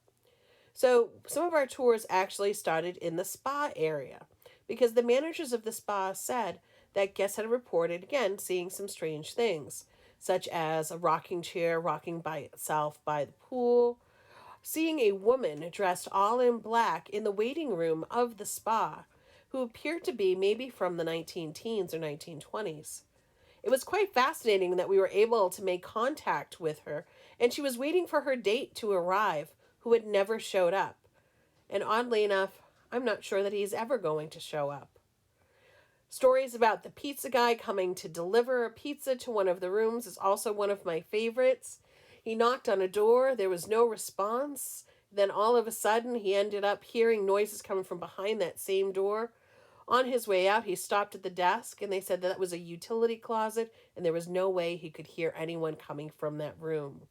So some of our tours actually started in the spa area, because the managers of the spa said that guests had reported, again, seeing some strange things. such as a rocking chair rocking by itself by the pool, seeing a woman dressed all in black in the waiting room of the spa, who appeared to be maybe from the 19 teens or 1920s. It was quite fascinating that we were able to make contact with her, and she was waiting for her date to arrive, who had never showed up. And oddly enough, I'm not sure that he's ever going to show up. Stories about the pizza guy coming to deliver a pizza to one of the rooms is also one of my favorites. He knocked on a door, there was no response. Then all of a sudden, he ended up hearing noises coming from behind that same door. On his way out, he stopped at the desk, and they said that was a utility closet, and there was no way he could hear anyone coming from that room.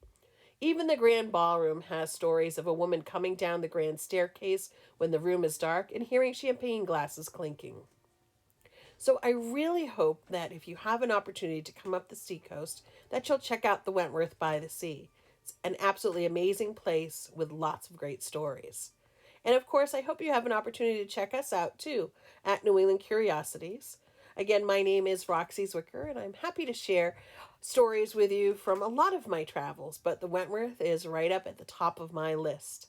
Even the grand ballroom has stories of a woman coming down the grand staircase when the room is dark and hearing champagne glasses clinking. So I really hope that if you have an opportunity to come up the seacoast, that you'll check out the Wentworth by the Sea. It's an absolutely amazing place with lots of great stories. And of course, I hope you have an opportunity to check us out too at New England Curiosities. Again, my name is Roxy Zwicker, and I'm happy to share stories with you from a lot of my travels, but the Wentworth is right up at the top of my list.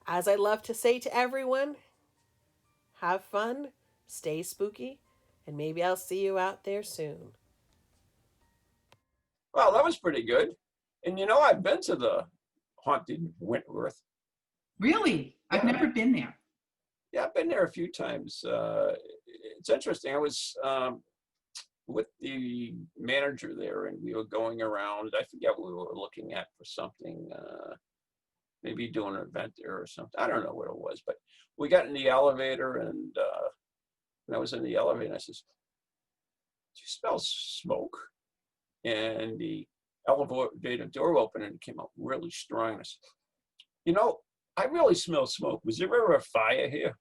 As I love to say to everyone, have fun, stay spooky, and maybe I'll see you out there soon. Well, that was pretty good. And you know, I've been to the haunted Wentworth. Really? I've never been there. Yeah, I've been there a few times. It's interesting. I was with the manager there, and we were going around. I forget what we were looking at for something, maybe doing an event there or something. I don't know what it was, but we got in the elevator, and when I was in the elevator, and I says, "Do you smell smoke?" And the elevator door opened, and it came out really strong. I said, "You know, I really smell smoke. Was there ever a fire here?"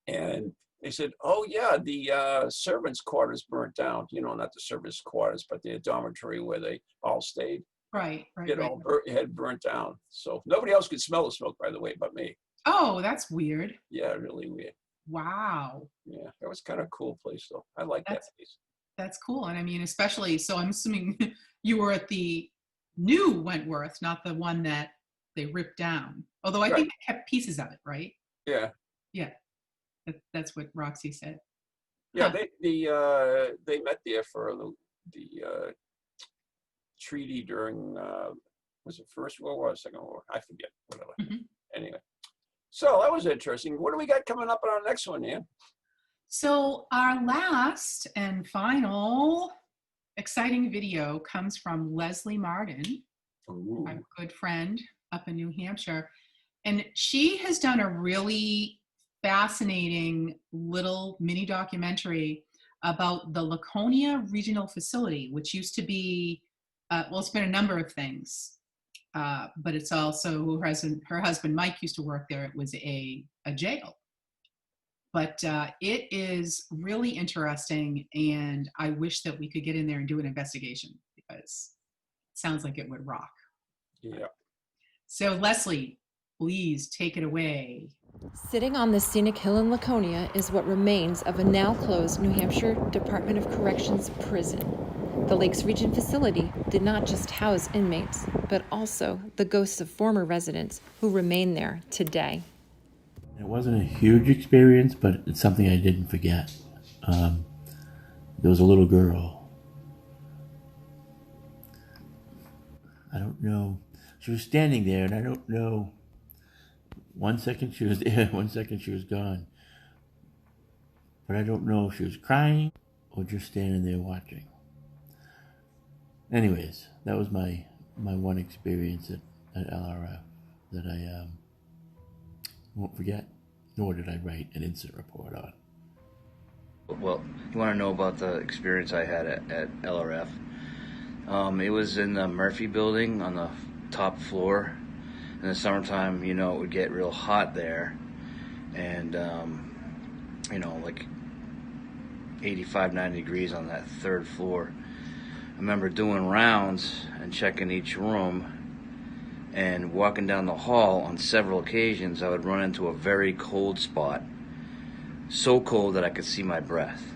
And they said, "Oh yeah, the servants' quarters burnt down. You know, not the servants' quarters, but the dormitory where they all stayed. Right. It had burnt down. So nobody else could smell the smoke, by the way, but me." Oh, that's weird. Yeah, really weird. Wow. Yeah, that was kind of a cool place, though. I like that place. That's cool. And I mean, especially, so I'm assuming you were at the new Wentworth, not the one that they ripped down. Although I think they kept pieces of it, right? Yeah. Yeah. That's what Roxy said. Yeah, they met there for the treaty during was it First World War or Second World War? I forget. Whatever. Mm-hmm. Anyway, so that was interesting. What do we got coming up on our next one, Ann? So our last and final exciting video comes from Leslie Martin, Ooh. my good friend up in New Hampshire. And she has done a really fascinating little mini documentary about the Laconia Regional Facility, which used to be, well, it's been a number of things, but it's also her husband Mike used to work there. It was a jail. But it is really interesting, and I wish that we could get in there and do an investigation, because it sounds like it would rock. Yeah. So Leslie, please take it away. Sitting on the scenic hill in Laconia is what remains of a now-closed New Hampshire Department of Corrections prison. The Lakes Region facility did not just house inmates, but also the ghosts of former residents who remain there today. It wasn't a huge experience, but it's something I didn't forget. There was a little girl. I don't know. She was standing there, and I don't know. 1 second she was there, 1 second she was gone. But I don't know if she was crying or just standing there watching. Anyways, that was my one experience at LRF that I won't forget, nor did I write an incident report on. Well, you want to know about the experience I had at LRF? It was in the Murphy building on the top floor. In the summertime, you know, it would get real hot there. And, you know, like 85, 90 degrees on that third floor. I remember doing rounds and checking each room. And walking down the hall on several occasions, I would run into a very cold spot. So cold that I could see my breath.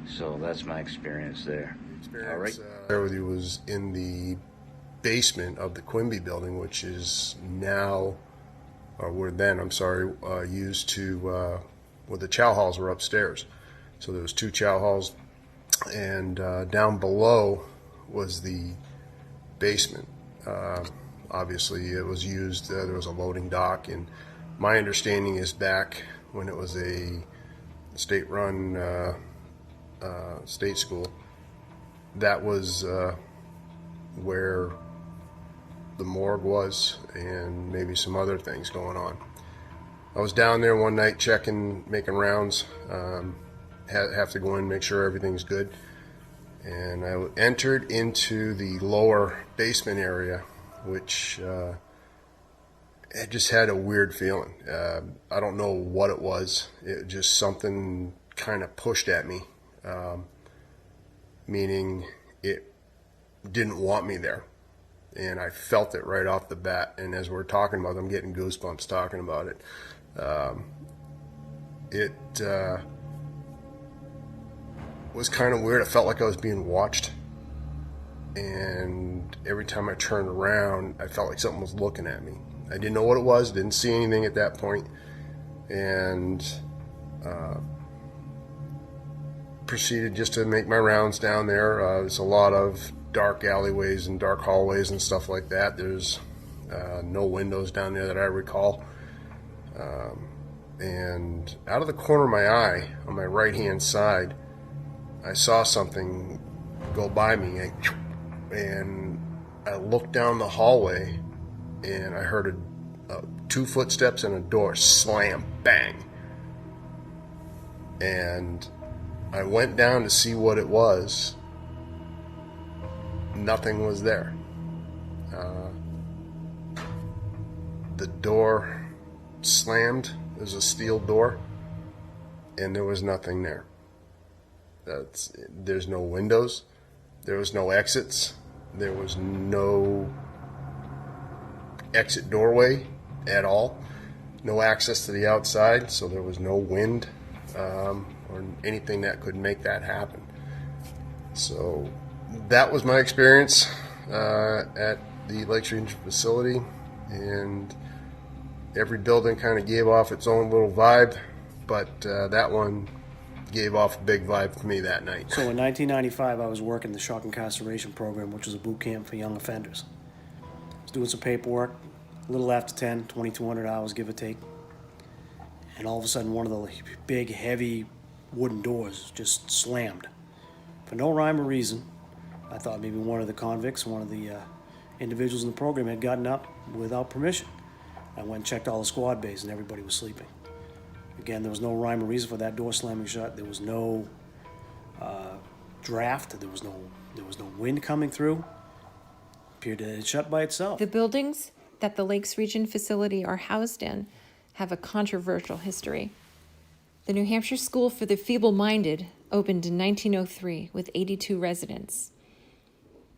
So that's my experience there. experience there with you was in the basement of the Quimby building, which is now, or were then, I'm sorry, used to, where the chow halls were upstairs. So there was 2 chow halls, and down below was the basement. Obviously, it was used, there was a loading dock, and my understanding is back when it was a state-run state school, that was where the morgue was, and maybe some other things going on. I was down there one night checking, making rounds, have to go in and make sure everything's good, and I entered into the lower basement area, which it just had a weird feeling. I don't know what it was. It just, something kind of pushed at me, meaning it didn't want me there. And I felt it right off the bat. And as we're talking about it, I'm getting goosebumps talking about it. It was kind of weird. I felt like I was being watched. And every time I turned around, I felt like something was looking at me. I didn't know what it was, didn't see anything at that point, and proceeded just to make my rounds down there. There's a lot of dark alleyways and dark hallways and stuff like that. There's no windows down there that I recall. And out of the corner of my eye, on my right-hand side, I saw something go by me, and I looked down the hallway, and I heard 2 footsteps and a door slam, bang. And I went down to see what it was. Nothing was there. The door slammed. It was a steel door, and there was nothing there. There's no windows. There was no exits. There was no exit doorway at all. No access to the outside, so there was no wind or anything that could make that happen. So that was my experience at the Lakes Region facility, and every building kind of gave off its own little vibe, but that one gave off a big vibe for me that night. So in 1995, I was working the shock incarceration program, which was a boot camp for young offenders. I was doing some paperwork, a little after 10, 2,200 hours, give or take. And all of a sudden, one of the big, heavy wooden doors just slammed. For no rhyme or reason, I thought maybe one of the convicts, one of the individuals in the program had gotten up without permission. I went and checked all the squad bays, and everybody was sleeping. Again, there was no rhyme or reason for that door slamming shut. There was no draft. There was no wind coming through. Appeared to shut by itself. The buildings that the Lakes Region facility are housed in have a controversial history. The New Hampshire School for the Feeble-Minded opened in 1903 with 82 residents.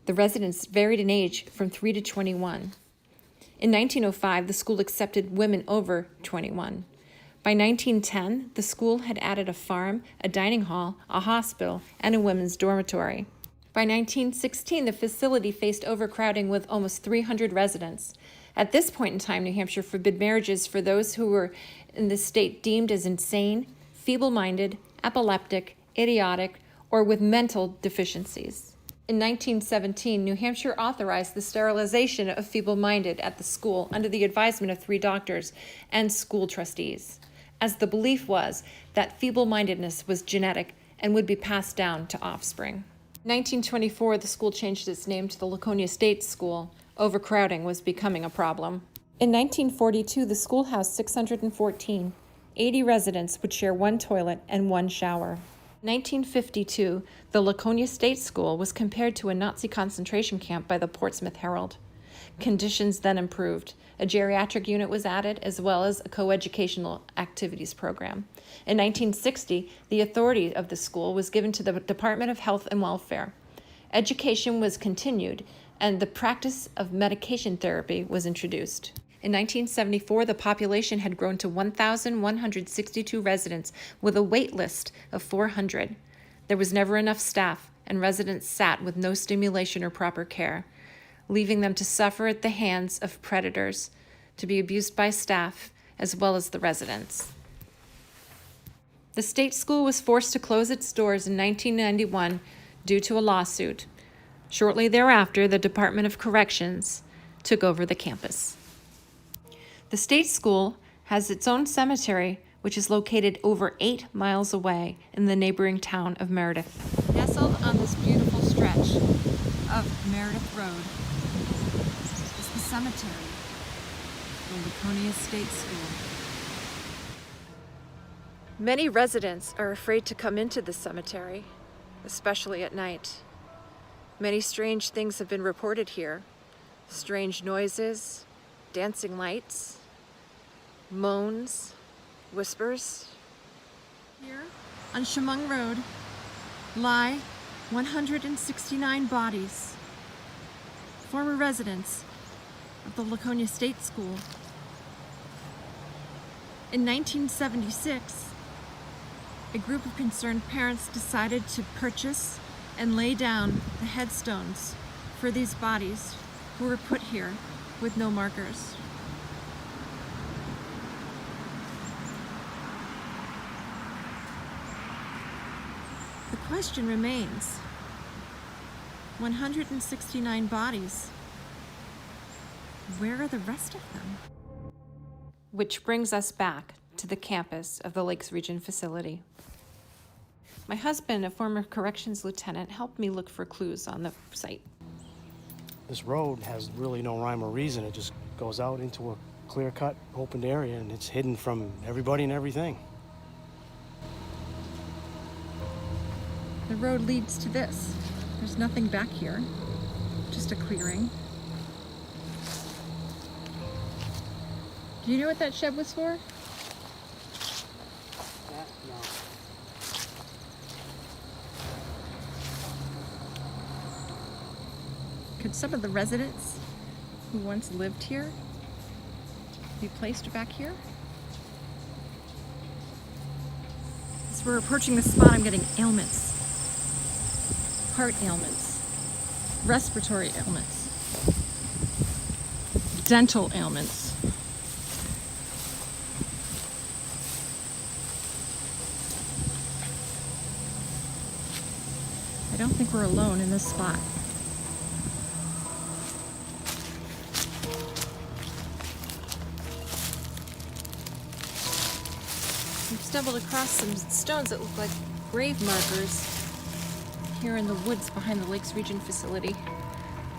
The residents varied in age from 3 to 21. In 1905, the school accepted women over 21. By 1910, the school had added a farm, a dining hall, a hospital, and a women's dormitory. By 1916, the facility faced overcrowding with almost 300 residents. At this point in time, New Hampshire forbid marriages for those who were in the state deemed as insane, feeble-minded, epileptic, idiotic, or with mental deficiencies. In 1917, New Hampshire authorized the sterilization of feeble-minded at the school under the advisement of 3 doctors and school trustees, as the belief was that feeble-mindedness was genetic and would be passed down to offspring. In 1924, the school changed its name to the Laconia State School. Overcrowding was becoming a problem. In 1942, the school housed 614. 80 residents would share 1 toilet and 1 shower. In 1952, the Laconia State School was compared to a Nazi concentration camp by the Portsmouth Herald. Conditions then improved. A geriatric unit was added, as well as a coeducational activities program. In 1960, the authority of the school was given to the Department of Health and Welfare. Education was continued, and the practice of medication therapy was introduced. In 1974, the population had grown to 1,162 residents with a wait list of 400. There was never enough staff, and residents sat with no stimulation or proper care, leaving them to suffer at the hands of predators, to be abused by staff as well as the residents. The state school was forced to close its doors in 1991 due to a lawsuit. Shortly thereafter, the Department of Corrections took over the campus. The state school has its own cemetery, which is located over 8 miles away in the neighboring town of Meredith. Nestled on this beautiful stretch of Meredith Road is the cemetery, the Laconia State School. Many residents are afraid to come into the cemetery, especially at night. Many strange things have been reported here. Strange noises, dancing lights, moans, whispers. Here on Chemung Road lie 169 bodies, former residents of the Laconia State School. In 1976, a group of concerned parents decided to purchase and lay down the headstones for these bodies who were put here with no markers. The question remains, 169 bodies, where are the rest of them? Which brings us back to the campus of the Lakes Region facility. My husband, a former corrections lieutenant, helped me look for clues on the site. This road has really no rhyme or reason. It just goes out into a clear-cut, open area, and it's hidden from everybody and everything. The road leads to this. There's nothing back here, just a clearing. Do you know what that shed was for? No. Could some of the residents who once lived here be placed back here? As we're approaching the spot, I'm getting ailments. Heart ailments, respiratory ailments, dental ailments. I don't think we're alone in this spot. We've stumbled across some stones that look like grave markers here in the woods behind the Lakes Region facility.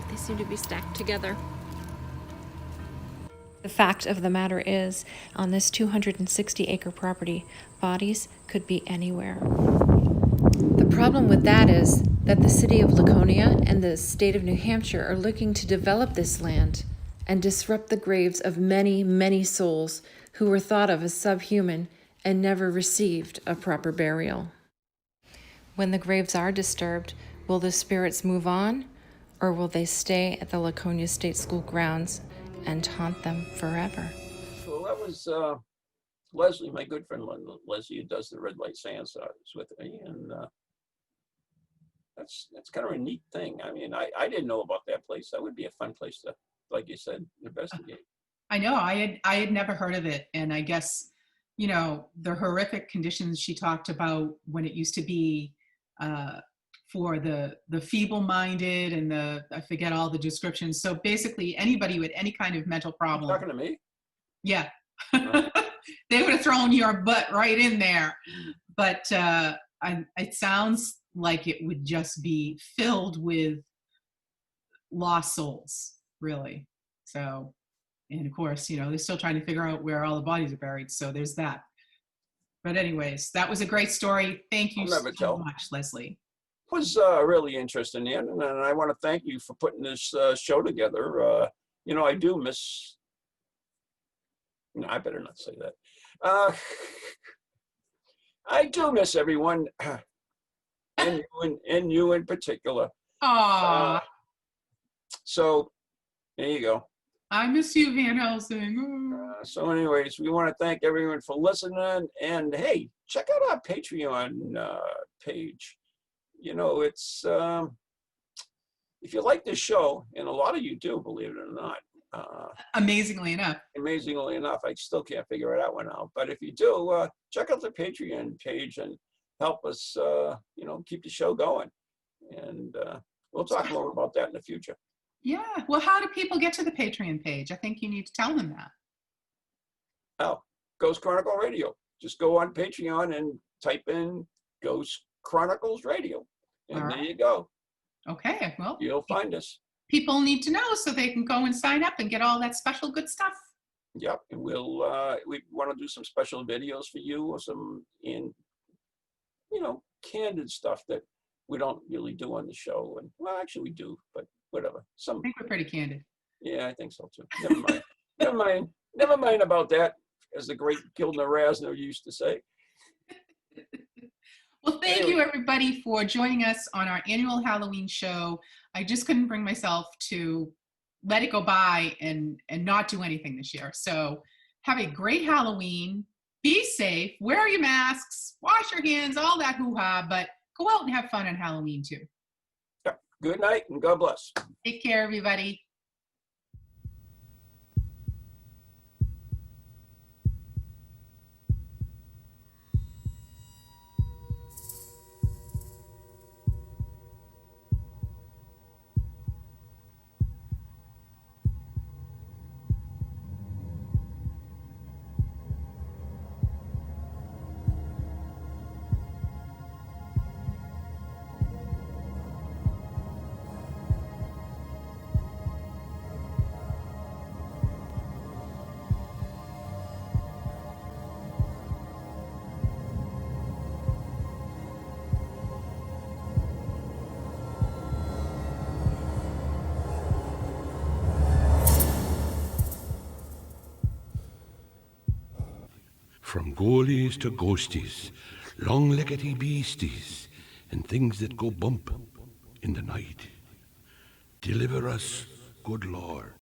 They seem to be stacked together. The fact of the matter is, on this 260-acre property, bodies could be anywhere. The problem with that is that the city of Laconia and the state of New Hampshire are looking to develop this land and disrupt the graves of many, many souls who were thought of as subhuman and never received a proper burial. When the graves are disturbed, will the spirits move on, or will they stay at the Laconia State School grounds and haunt them forever? Well, that was Leslie, my good friend Leslie, who does the red light seance, was with me, and that's kind of a neat thing. I mean, I didn't know about that place. That would be a fun place to, like you said, investigate. I know, I had never heard of it, and I guess, you know, the horrific conditions she talked about when it used to be for the feeble-minded and I forget all the descriptions. So basically anybody with any kind of mental problem. You're talking to me? Yeah. They would have thrown your butt right in there. But it sounds like it would just be filled with lost souls, really. So, and of course, you know, they're still trying to figure out where all the bodies are buried. So there's that. But anyways, that was a great story. Thank you so much, Leslie. It was really interesting, Ann, and I want to thank you for putting this show together. You know, I do miss. No, I better not say that. I do miss everyone, and you in particular. So there you go. I miss you, Van Helsing. So anyways, we want to thank everyone for listening, and hey, check out our Patreon page. it's if you like this show, and a lot of you do, believe it or not. Amazingly enough. Amazingly enough, I still can't figure it out now. But if you do, check out the Patreon page and help us, keep the show going. And we'll talk more about that in the future. Yeah. Well, how do people get to the Patreon page? I think you need to tell them that. Oh, Ghost Chronicle Radio. Just go on Patreon and type in Ghost Chronicles Radio. And there you go. Okay. Well, you'll find us. People need to know so they can go and sign up and get all that special good stuff. Yep. And we want to do some special videos for you, or some candid stuff that we don't really do on the show. And well, actually we do, but whatever. I think we're pretty candid. Yeah, I think so too. Never mind. Never mind about that, as the great Gilda Rasner used to say. Well, thank you everybody for joining us on our annual Halloween show. I just couldn't bring myself to let it go by and not do anything this year. So have a great Halloween. Be safe. Wear your masks. Wash your hands. All that hoo-ha. But go out and have fun on Halloween too. Yeah. Good night and God bless. Take care, everybody. From ghoulies to ghosties, long-leggedy beasties, and things that go bump in the night. Deliver us, good Lord.